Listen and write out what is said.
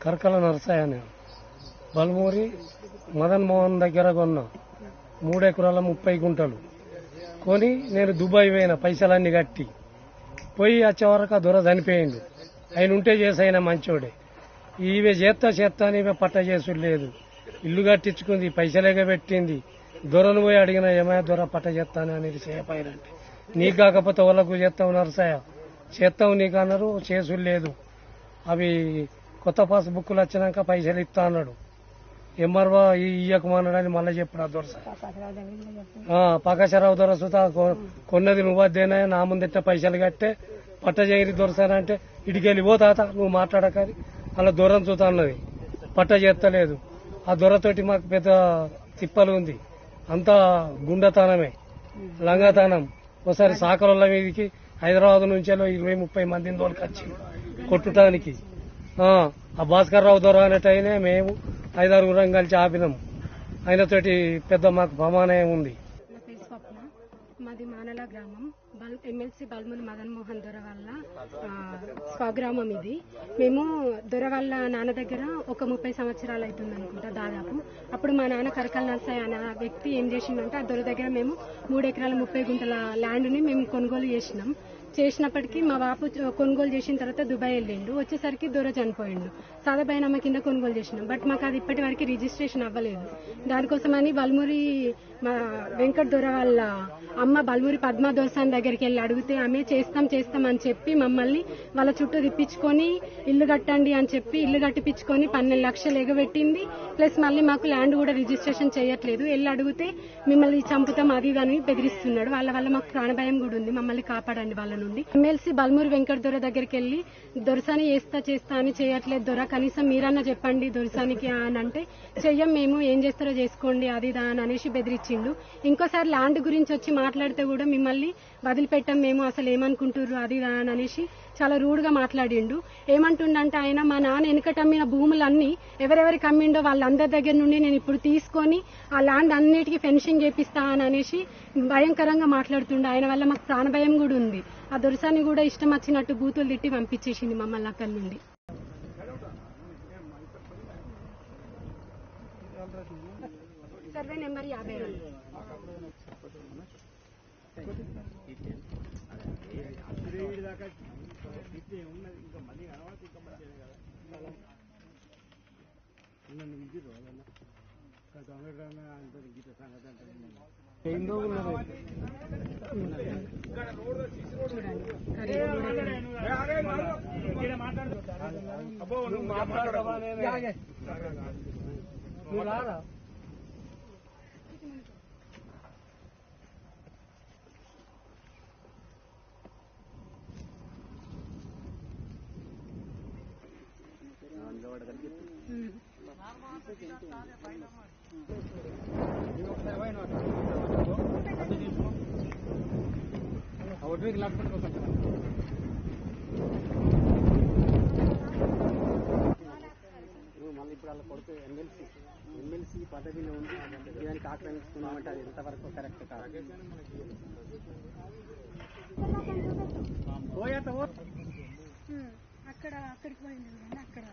కర్కల నరసయ్య నేను బల్మూరి మదన్ మోహన్ దగ్గర కొన్నా 3 ఎకరాల 30 గుంటలు కొని నేను దుబాయ్ పోయిన పైసలన్నీ కట్టి పోయి వచ్చే వరకు ఆ దొర చనిపోయిండు. ఆయన ఉంటే చేసైనా మంచోడే. ఈమె చేస్తా ఈమె పట్ట చేసుడు లేదు. ఇల్లు కట్టించుకుంది, పైసలేగా పెట్టింది. దొరను పోయి అడిగిన ఏమైనా దొర పట్ట చేస్తాను అనేది చేయపోయినంటే నీకు కాకపోతే వాళ్ళకు చేస్తావు నరసయ్య చేస్తావు నీకు అన్నారు. చేసుడు లేదు. అవి కొత్త పాస్ బుక్కులు వచ్చినాక పైసలు ఇస్తా అన్నాడు. ఎంఆర్ఓ ఇయ్యకమన్నాడని మళ్ళీ చెప్పాడు ఆ దొరస. పకాశరావు దొర సుతా కొన్నది నువ్వద్దేనా నా ముందెట్ట పైసలు కట్టే పట్ట చేయని దొరసానంటే ఇటుకెళ్ళి పో తాత నువ్వు మాట్లాడకని అలా దొరను చూతా అన్నది. పట్ట చేస్తలేదు. ఆ దొరతోటి మాకు పెద్ద తిప్పలు ఉంది. అంతా గుండెతనమే, లంగతనం. ఒకసారి సాకల మీదకి హైదరాబాద్ నుంచి 20-30 మందిని తోలుకొచ్చి కొట్టడానికి ఆ భాస్కర్ రావు దొర అనేటైనే మేము 5-6 కలిసి ఆపినాం. ఆయనతోటి పెద్ద మాకు ప్రమాణం ఉంది. మాది మానల గ్రామం. ఎమ్మెల్సీ బల్మూరి మదన్ మోహన్ దొర వల్ల స్వగ్రామం ఇది. మేము దొర వల్ల నాన్న దగ్గర ఒక 30 సంవత్సరాలు అవుతుంది అనుకుంటా దాదాపు. అప్పుడు మా నాన్న కరకల నరసయ్య అనే వ్యక్తి ఏం చేసిందంటే ఆ దొర దగ్గర మేము 3 ఎకరాల 30 గుంటల ల్యాండ్ని మేము కొనుగోలు చేసినప్పటికీ మా బాపు కొనుగోలు చేసిన తర్వాత దుబాయ్ వెళ్ళిండు. వచ్చేసరికి దొర చనిపోయిండు. సాదా బైనామా కింద కొనుగోలు చేసినాం. బట్ మాకు అది ఇప్పటి వరకు రిజిస్ట్రేషన్ అవ్వలేదు. దానికోసమని బల్మూరి మా వెంకట్ దొర వాళ్ళ అమ్మ బల్మూరి పద్మా దోసాన్ దగ్గరికి వెళ్ళి అడిగితే ఆమె చేస్తాం అని చెప్పి మమ్మల్ని వాళ్ళ చుట్టూ తిప్పించుకొని ఇల్లు కట్టండి అని చెప్పి ఇల్లు కట్టిపించుకొని 12 లక్షలు ఎగబెట్టింది. ప్లస్ మళ్ళీ మాకు ల్యాండ్ కూడా రిజిస్ట్రేషన్ చేయట్లేదు. వెళ్ళి అడిగితే మిమ్మల్ని చంపుతాం అది అని బెదిరిస్తున్నాడు. వాళ్ళ వల్ల మాకు ప్రాణభయం కూడా ఉంది. మమ్మల్ని కాపాడండి వాళ్ళ నుండి. ఎమ్మెల్సీ బల్మూరి వెంకట్ దొర దగ్గరికి వెళ్ళి దొరసాని చేస్తా అని చేయట్లేదు దొర, కనీసం మీరన్నా చెప్పండి దొరసానికి అని అంటే చెయ్యం మేము, ఏం చేస్తారో చేసుకోండి అది అని అనేసి బెదిరించిండు. ఇంకోసారి ల్యాండ్ గురించి వచ్చి మాట్లాడితే కూడా మిమ్మల్ని వదిలిపెట్టాం మేము, అసలు ఏమనుకుంటుర్రు అది అని అనేసి చాలా రూడ్గా మాట్లాడిండు. ఏమంటుండంటే ఆయన మా నాన్న వెనుకటమ్మిన భూములన్నీ ఎవరెవరికి అమ్మిండో వాళ్ళందరి దగ్గర నుండి నేను ఇప్పుడు తీసుకొని ఆ ల్యాండ్ అన్నిటికీ ఫెన్షింగ్ చేపిస్తా అని అనేసి భయంకరంగా మాట్లాడుతుండే. ఆయన వల్ల మాకు ప్రాణభయం కూడా ఉంది. ఆ దొరసాన్ని కూడా ఇష్టం వచ్చినట్టు బూతులు తిట్టి పంపించేసింది మమ్మల్ని అక్కడి నుండి. Survey number 52. మళ్ళీ ఇప్పుడు వాళ్ళ కొడుకు ఎమ్మెల్సీ పదవిలో ఉంది. దానికి ఆక్రమించుకున్నామంటే అది ఎంతవరకు కరెక్ట్ కాదు. అక్కడికి పోయింది అక్కడ